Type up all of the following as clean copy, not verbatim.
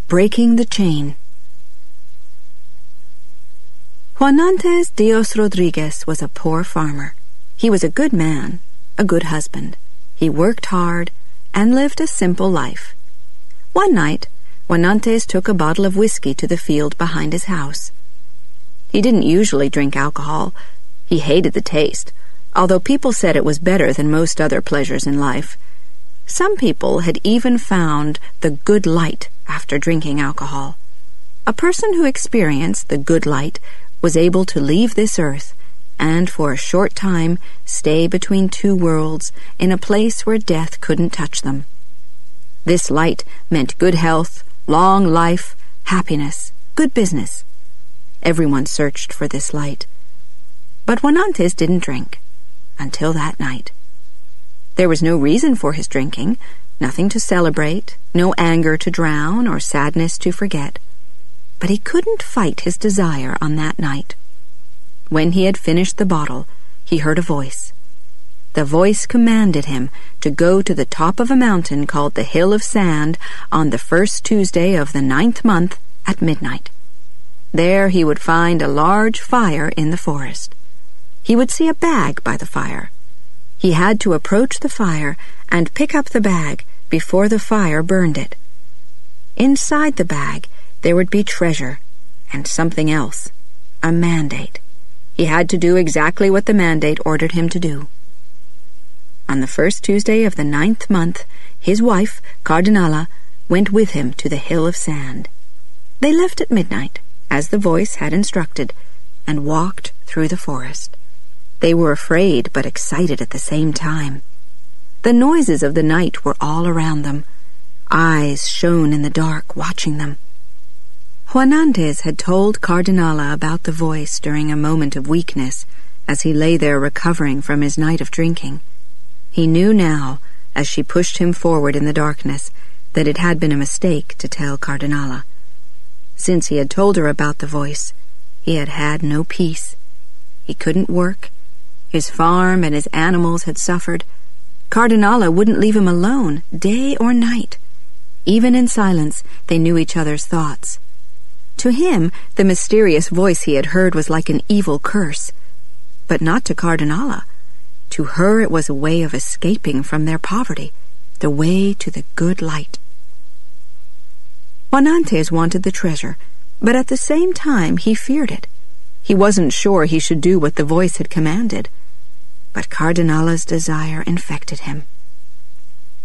Breaking the Chain. Juanantes Dios Rodriguez was a poor farmer. He was a good man, a good husband. He worked hard and lived a simple life. One night, Juanantes took a bottle of whiskey to the field behind his house. He didn't usually drink alcohol. He hated the taste, although people said it was better than most other pleasures in life. Some people had even found the good light after drinking alcohol. A person who experienced the good light was able to leave this earth and for a short time stay between two worlds in a place where death couldn't touch them. This light meant good health, long life, happiness, good business. Everyone searched for this light. But Juanantes didn't drink until that night. There was no reason for his drinking, nothing to celebrate, no anger to drown or sadness to forget. But he couldn't fight his desire on that night. When he had finished the bottle, he heard a voice. The voice commanded him to go to the top of a mountain called the Hill of Sand on the first Tuesday of the 9th month at midnight. There he would find a large fire in the forest. He would see a bag by the fire. He had to approach the fire and pick up the bag before the fire burned it. Inside the bag, there would be treasure and something else, a mandate. He had to do exactly what the mandate ordered him to do. On the first Tuesday of the 9th month, his wife, Cardinala, went with him to the Hill of Sand. They left at midnight, as the voice had instructed, and walked through the forest. They were afraid but excited at the same time. The noises of the night were all around them. Eyes shone in the dark, watching them. Juanantes had told Cardinala about the voice during a moment of weakness as he lay there recovering from his night of drinking. He knew now, as she pushed him forward in the darkness, that it had been a mistake to tell Cardinala. Since he had told her about the voice, he had had no peace. He couldn't work. His farm and his animals had suffered. Cardinala wouldn't leave him alone, day or night. Even in silence, they knew each other's thoughts. To him, the mysterious voice he had heard was like an evil curse. But not to Cardinala. To her it was a way of escaping from their poverty, the way to the good light. Juanantes wanted the treasure, but at the same time he feared it. He wasn't sure he should do what the voice had commanded. But Cardinala's desire infected him.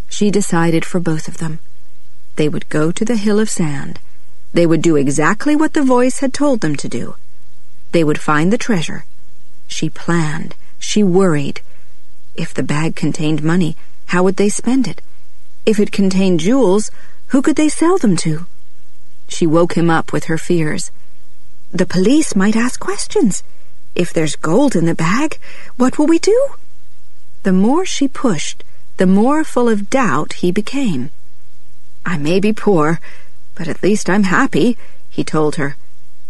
She decided for both of them. They would go to the Hill of Sand. They would do exactly what the voice had told them to do. They would find the treasure. She planned. She worried. If the bag contained money, how would they spend it? If it contained jewels, who could they sell them to? She woke him up with her fears. The police might ask questions. If there's gold in the bag, what will we do? The more she pushed, the more full of doubt he became. I may be poor, but at least I'm happy, he told her.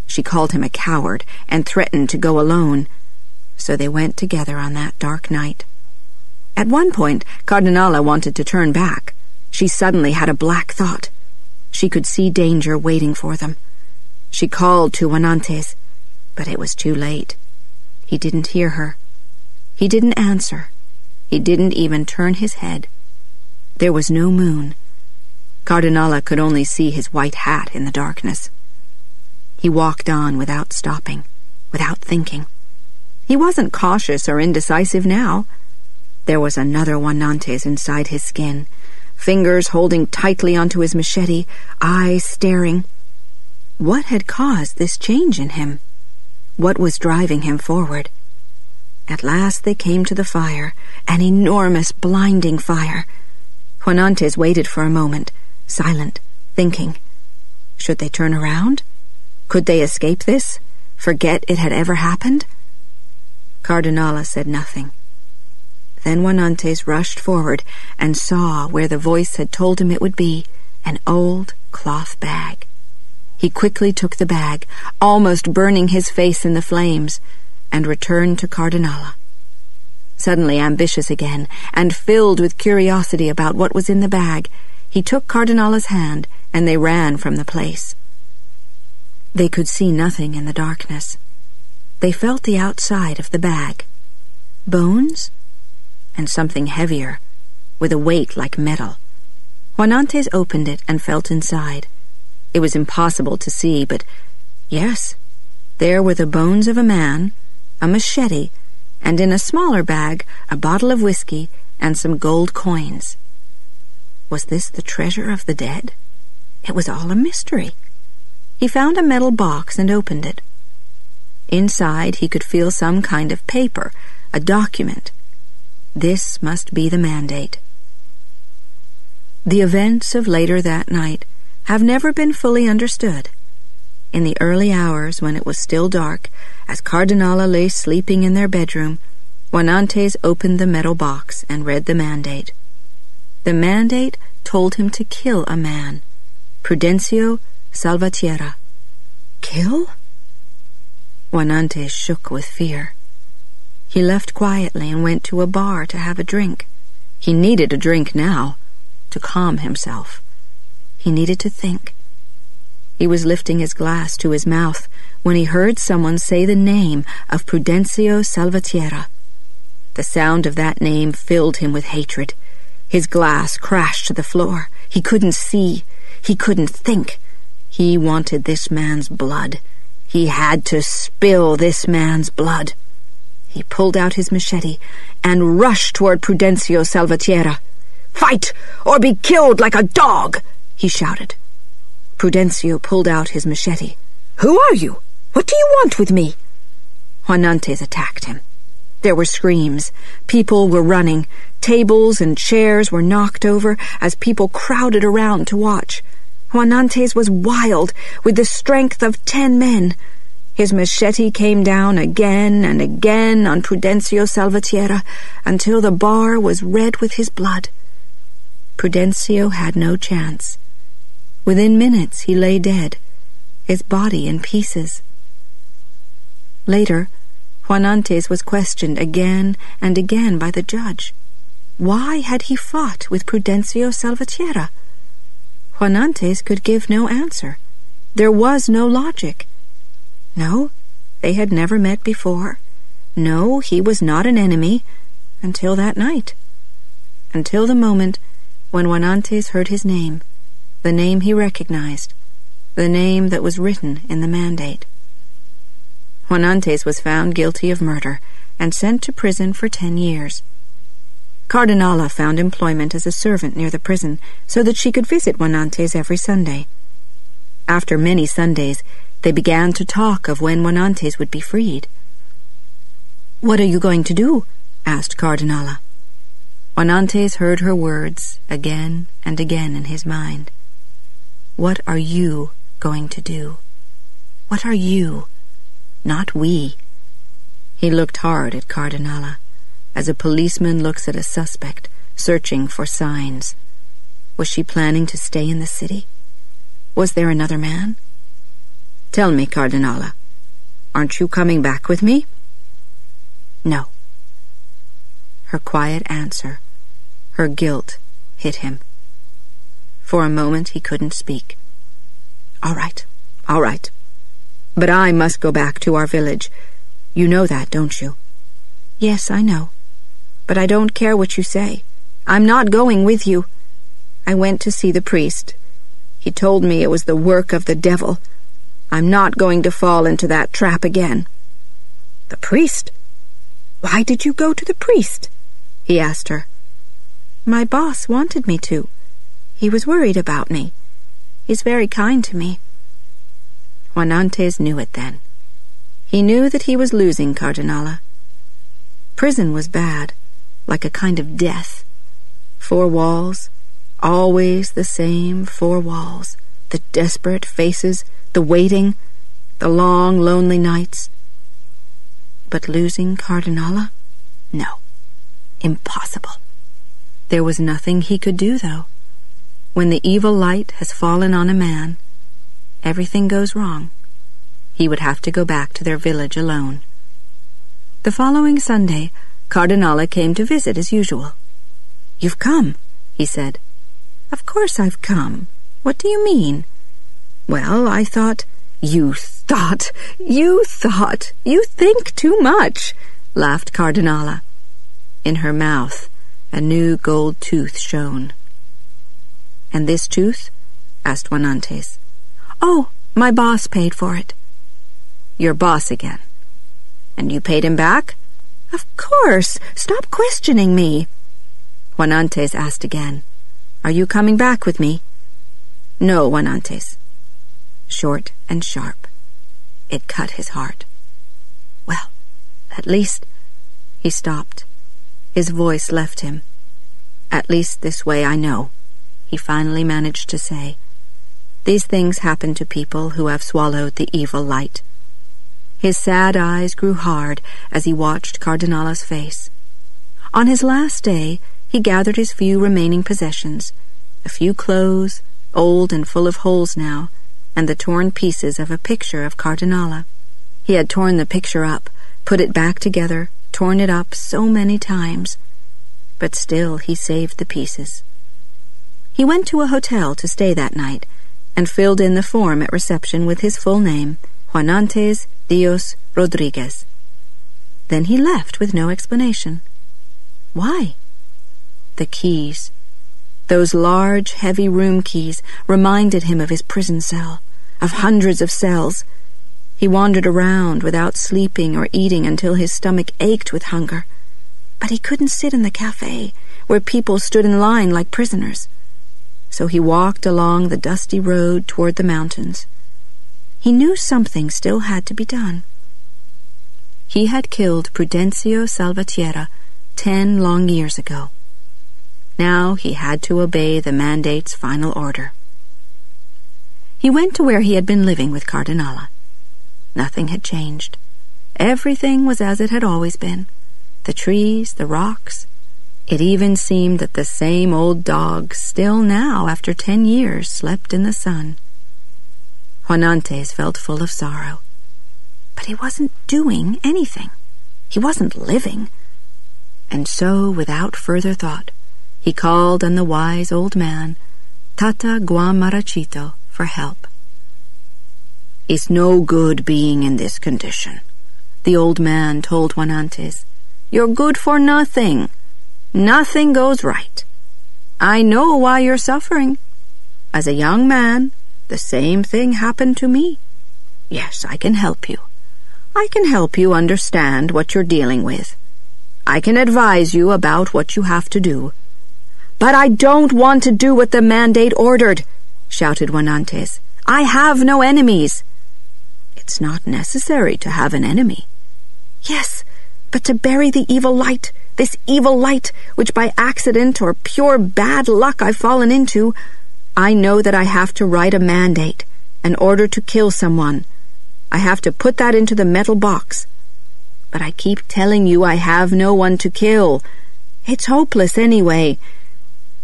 She called him a coward and threatened to go alone. So they went together on that dark night. At one point, Cardinala wanted to turn back. She suddenly had a black thought. She could see danger waiting for them. She called to Juanantes, but it was too late. He didn't hear her. He didn't answer. He didn't even turn his head. There was no moon. Cardinala could only see his white hat in the darkness. He walked on without stopping, without thinking. He wasn't cautious or indecisive now. There was another Juanantes inside his skin, fingers holding tightly onto his machete, eyes staring. What had caused this change in him? What was driving him forward? At last they came to the fire, an enormous, blinding fire. Juanantes waited for a moment, silent, thinking. Should they turn around? Could they escape this? Forget it had ever happened? Cardinala said nothing. Then Juanantes rushed forward and saw where the voice had told him it would be, an old cloth bag. He quickly took the bag, almost burning his face in the flames, and returned to Cardinala. Suddenly ambitious again, and filled with curiosity about what was in the bag, he took Cardinala's hand and they ran from the place. They could see nothing in the darkness. They felt the outside of the bag. Bones? And something heavier, with a weight like metal. Juanantes opened it and felt inside. It was impossible to see, but yes, there were the bones of a man, a machete, and in a smaller bag, a bottle of whiskey and some gold coins. Was this the treasure of the dead? It was all a mystery. He found a metal box and opened it. Inside he could feel some kind of paper, a document. This must be the mandate. The events of later that night have never been fully understood. In the early hours when it was still dark, as Cardinala lay sleeping in their bedroom, Juanantes opened the metal box and read the mandate. The mandate told him to kill a man, Prudencio Salvatierra. Kill? Juanantes shook with fear. He left quietly and went to a bar to have a drink. He needed a drink now, to calm himself. He needed to think. He was lifting his glass to his mouth when he heard someone say the name of Prudencio Salvatierra. The sound of that name filled him with hatred. His glass crashed to the floor. He couldn't see. He couldn't think. He wanted this man's blood. He had to spill this man's blood. He pulled out his machete and rushed toward Prudencio Salvatierra. "Fight, or be killed like a dog!" he shouted. Prudencio pulled out his machete. "Who are you? What do you want with me?" Juanantes attacked him. There were screams. People were running. Tables and chairs were knocked over as people crowded around to watch. Juanantes was wild, with the strength of 10 men. His machete came down again and again on Prudencio Salvatierra until the bar was red with his blood. Prudencio had no chance. Within minutes he lay dead, his body in pieces. Later, Juanantes was questioned again and again by the judge. Why had he fought with Prudencio Salvatierra? Juanantes could give no answer. There was no logic. No, they had never met before. No, he was not an enemy, until that night. Until the moment when Juanantes heard his name, the name he recognized, the name that was written in the mandate. Juanantes was found guilty of murder and sent to prison for 10 years. Cardinala found employment as a servant near the prison so that she could visit Juanantes every Sunday. After many Sundays, they began to talk of when Juanantes would be freed. "What are you going to do?" asked Cardinala. Juanantes heard her words again and again in his mind. What are you going to do? What are you? Not we. He looked hard at Cardinala, as a policeman looks at a suspect, searching for signs. Was she planning to stay in the city? Was there another man? "Tell me, Cardinala, aren't you coming back with me?" "No." Her quiet answer, her guilt, hit him. For a moment he couldn't speak. All right. But I must go back to our village. You know that, don't you?" "Yes, I know. But I don't care what you say. I'm not going with you. I went to see the priest. He told me it was the work of the devil. I'm not going to fall into that trap again." "The priest? Why did you go to the priest?" he asked her. "My boss wanted me to. He was worried about me. He's very kind to me." Juanantes knew it then. He knew that he was losing Cardinala. Prison was bad, like a kind of death. 4 walls, always the same 4 walls, the desperate faces, the waiting, the long, lonely nights. But losing Cardinala? No. Impossible. There was nothing he could do, though. When the evil light has fallen on a man, everything goes wrong. He would have to go back to their village alone. The following Sunday, Cardinala came to visit as usual. "You've come," he said. "Of course I've come. What do you mean? Well, I thought... You thought! You think too much, laughed Cardinala. In her mouth, a new gold tooth shone. And this tooth? Asked Juanantes. Oh, my boss paid for it. Your boss again. And you paid him back? Of course. Stop questioning me. Juanantes asked again. Are you coming back with me? No, Juanantes. Short and sharp. It cut his heart. Well, at least... He stopped. His voice left him. At least this way I know, he finally managed to say. These things happen to people who have swallowed the evil light. His sad eyes grew hard as he watched Cardinala's face. On his last day, he gathered his few remaining possessions, a few clothes, old and full of holes now, and the torn pieces of a picture of Cardinala. He had torn the picture up, put it back together, torn it up so many times, but still he saved the pieces. He went to a hotel to stay that night, and filled in the form at reception with his full name, Juanantes Dios Rodriguez. Then he left with no explanation. Why? The keys. Those large, heavy room keys reminded him of his prison cell, of hundreds of cells. He wandered around without sleeping or eating until his stomach ached with hunger. But he couldn't sit in the cafe, where people stood in line like prisoners. So he walked along the dusty road toward the mountains. He knew something still had to be done. He had killed Prudencio Salvatierra 10 long years ago. Now he had to obey the mandate's final order. He went to where he had been living with Cardinala. Nothing had changed. Everything was as it had always been. The trees, the rocks. It even seemed that the same old dog still now, after 10 years, slept in the sun. Juanantes felt full of sorrow. But he wasn't doing anything. He wasn't living. And so, without further thought, he called on the wise old man, Tata Guamarachito, for help. It's no good being in this condition, the old man told Juanantes. You're good for nothing. Nothing goes right. I know why you're suffering. As a young man, the same thing happened to me. Yes, I can help you. I can help you understand what you're dealing with. I can advise you about what you have to do. But I don't want to do what the mandate ordered, shouted Juanantes. I have no enemies. It's not necessary to have an enemy. Yes, but to bury the evil light, this evil light, which by accident or pure bad luck I've fallen into, I know that I have to write a mandate, an order to kill someone. I have to put that into the metal box. But I keep telling you I have no one to kill. It's hopeless anyway.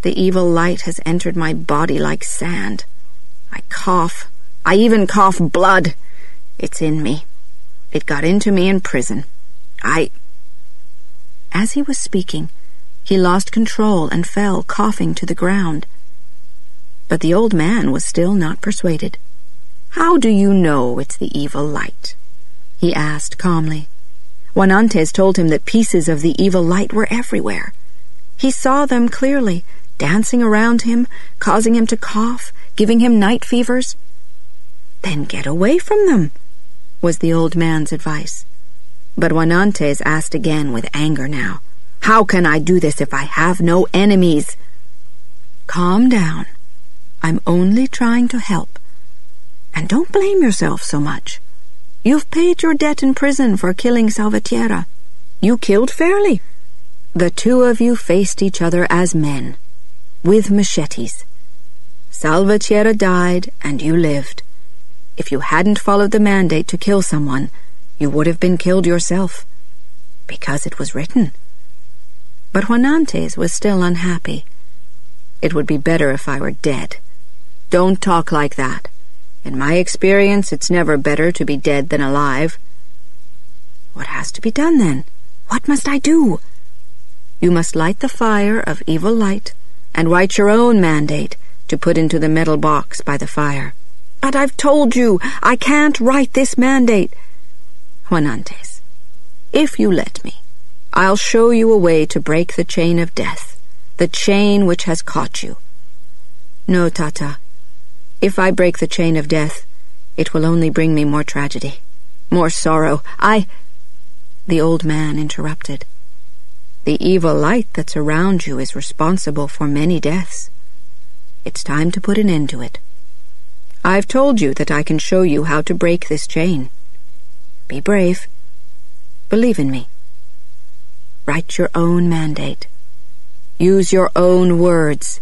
The evil light has entered my body like sand. I cough. I even cough blood. It's in me. It got into me in prison. As he was speaking, he lost control and fell coughing to the ground. But the old man was still not persuaded. How do you know it's the evil light? He asked calmly. Juanantes told him that pieces of the evil light were everywhere. He saw them clearly, dancing around him, causing him to cough, giving him night fevers. Then get away from them, was the old man's advice. But Juanantes asked again with anger now. How can I do this if I have no enemies? Calm down. I'm only trying to help. And don't blame yourself so much. You've paid your debt in prison for killing Salvatierra. You killed fairly. The two of you faced each other as men, with machetes. Salvatierra died and you lived. If you hadn't followed the mandate to kill someone, you would have been killed yourself, because it was written. But Juanantes was still unhappy. It would be better if I were dead. Don't talk like that. In my experience, it's never better to be dead than alive. What has to be done then? What must I do? You must light the fire of evil light and write your own mandate to put into the metal box by the fire. But I've told you, I can't write this mandate. Juanantes, if you let me, I'll show you a way to break the chain of death, the chain which has caught you. No, Tata. If I break the chain of death, it will only bring me more tragedy, more sorrow. The old man interrupted. The evil light that's around you is responsible for many deaths. It's time to put an end to it. I've told you that I can show you how to break this chain. Be brave. Believe in me. Write your own mandate. Use your own words.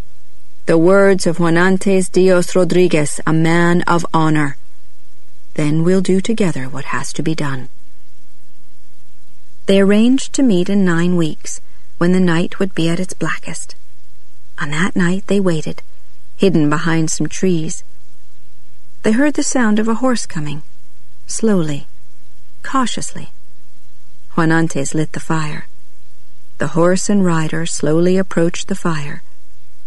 The words of Juanantes Dios Rodriguez, a man of honor. Then we'll do together what has to be done. They arranged to meet in 9 weeks, when the night would be at its blackest. On that night they waited, hidden behind some trees. They heard the sound of a horse coming, slowly, cautiously. Juanantes lit the fire. The horse and rider slowly approached the fire.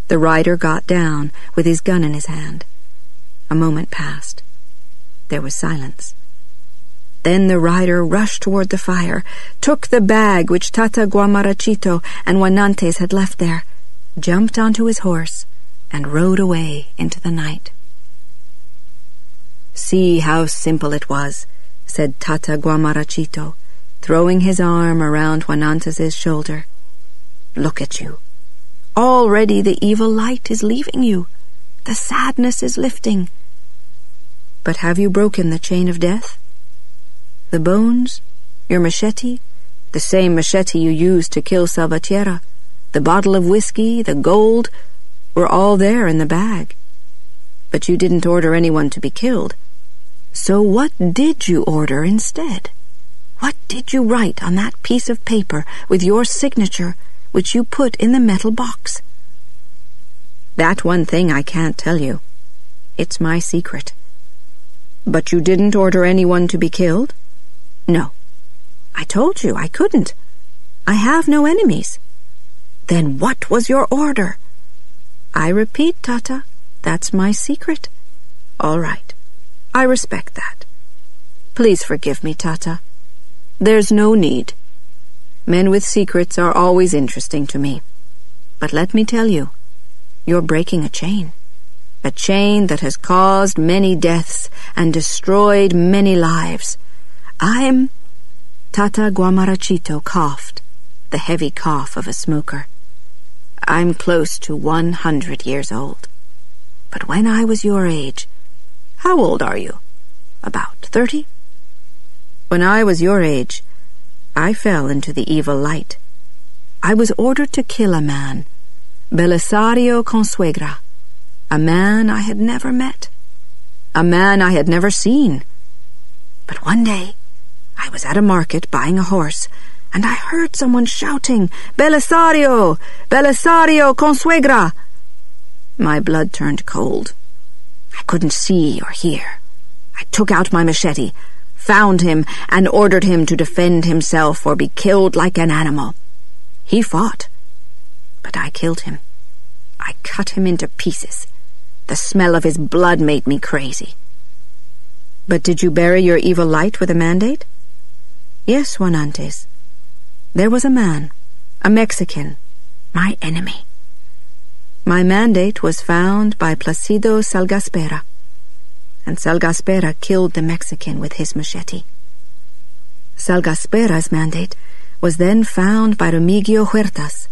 The rider got down with his gun in his hand. A moment passed. There was silence. Then the rider rushed toward the fire, took the bag which Tata Guamarachito and Juanantes had left there, jumped onto his horse, and rode away into the night. "See how simple it was," said Tata Guamarachito, throwing his arm around Juanantes's shoulder. "Look at you. Already the evil light is leaving you. The sadness is lifting. But have you broken the chain of death? The bones, your machete, the same machete you used to kill Salvatierra, the bottle of whiskey, the gold, were all there in the bag. But you didn't order anyone to be killed. So what did you order instead? What did you write on that piece of paper with your signature, which you put in the metal box?" "That one thing I can't tell you. It's my secret." "But you didn't order anyone to be killed?" "No. I told you I couldn't. I have no enemies." "Then what was your order?" "I repeat, Tata, that's my secret." "All right. I respect that. Please forgive me, Tata. There's no need. Men with secrets are always interesting to me. But let me tell you, you're breaking a chain that has caused many deaths and destroyed many lives. Tata Guamarachito coughed, the heavy cough of a smoker. "I'm close to 100 years old. But when I was your age, how old are you? About 30? When I was your age, I fell into the evil light. I was ordered to kill a man, Belisario Consuegra, a man I had never met, a man I had never seen. But one day, I was at a market buying a horse, and I heard someone shouting, 'Belisario! Belisario Consuegra!' My blood turned cold. I couldn't see or hear. I took out my machete, found him, and ordered him to defend himself or be killed like an animal. He fought, but I killed him. I cut him into pieces. The smell of his blood made me crazy." "But did you bury your evil light with a mandate?" "Yes, Juanantes. There was a man, a Mexican, my enemy. My mandate was found by Placido Salgaspera, and Salgaspera killed the Mexican with his machete. Salgaspera's mandate was then found by Remigio Huertas,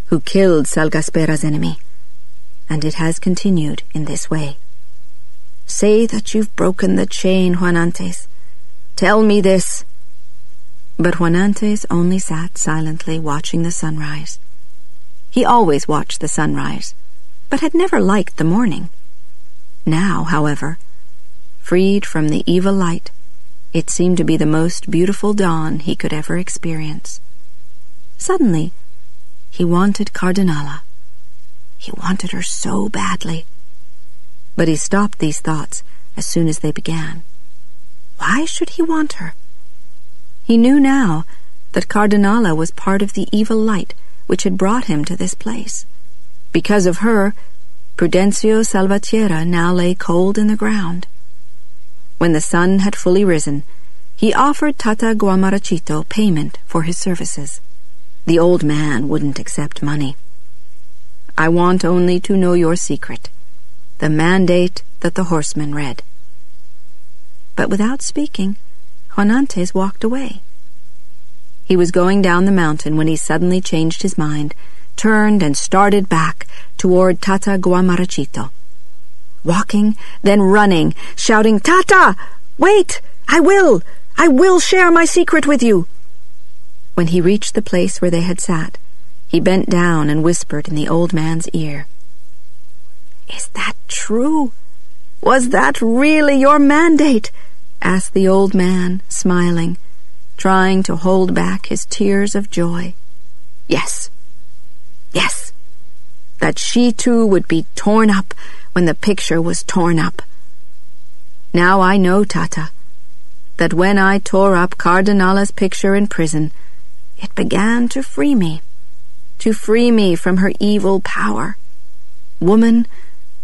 who killed Salgaspera's enemy, and it has continued in this way. Say that you've broken the chain, Juanantes. Tell me this." But Juanantes only sat silently watching the sunrise. He always watched the sunrise, but had never liked the morning. Now, however, freed from the evil light, it seemed to be the most beautiful dawn he could ever experience. Suddenly, he wanted Cardinala. He wanted her so badly. But he stopped these thoughts as soon as they began. Why should he want her? He knew now that Cardinala was part of the evil light which had brought him to this place. Because of her, Prudencio Salvatierra now lay cold in the ground. When the sun had fully risen, he offered Tata Guamarachito payment for his services. The old man wouldn't accept money. "I want only to know your secret, the mandate that the horseman read." But without speaking, Juanantes walked away. He was going down the mountain when he suddenly changed his mind, turned and started back toward Tata Guamarachito. Walking, then running, shouting, "Tata! Wait! I will share my secret with you!" When he reached the place where they had sat, he bent down and whispered in the old man's ear. "Is that true? Was that really your mandate?" asked the old man, smiling, trying to hold back his tears of joy. Yes, that she too would be torn up when the picture was torn up. Now I know, Tata, that when I tore up Cardinala's picture in prison, it began to free me from her evil power. Woman,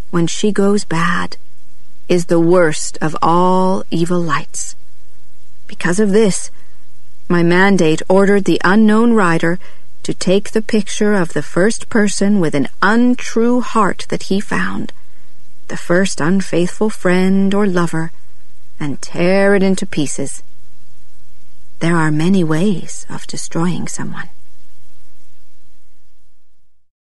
when she goes bad, is the worst of all evil lights. Because of this, my mandate ordered the unknown rider to take the picture of the first person with an untrue heart that he found, the first unfaithful friend or lover, and tear it into pieces. There are many ways of destroying someone.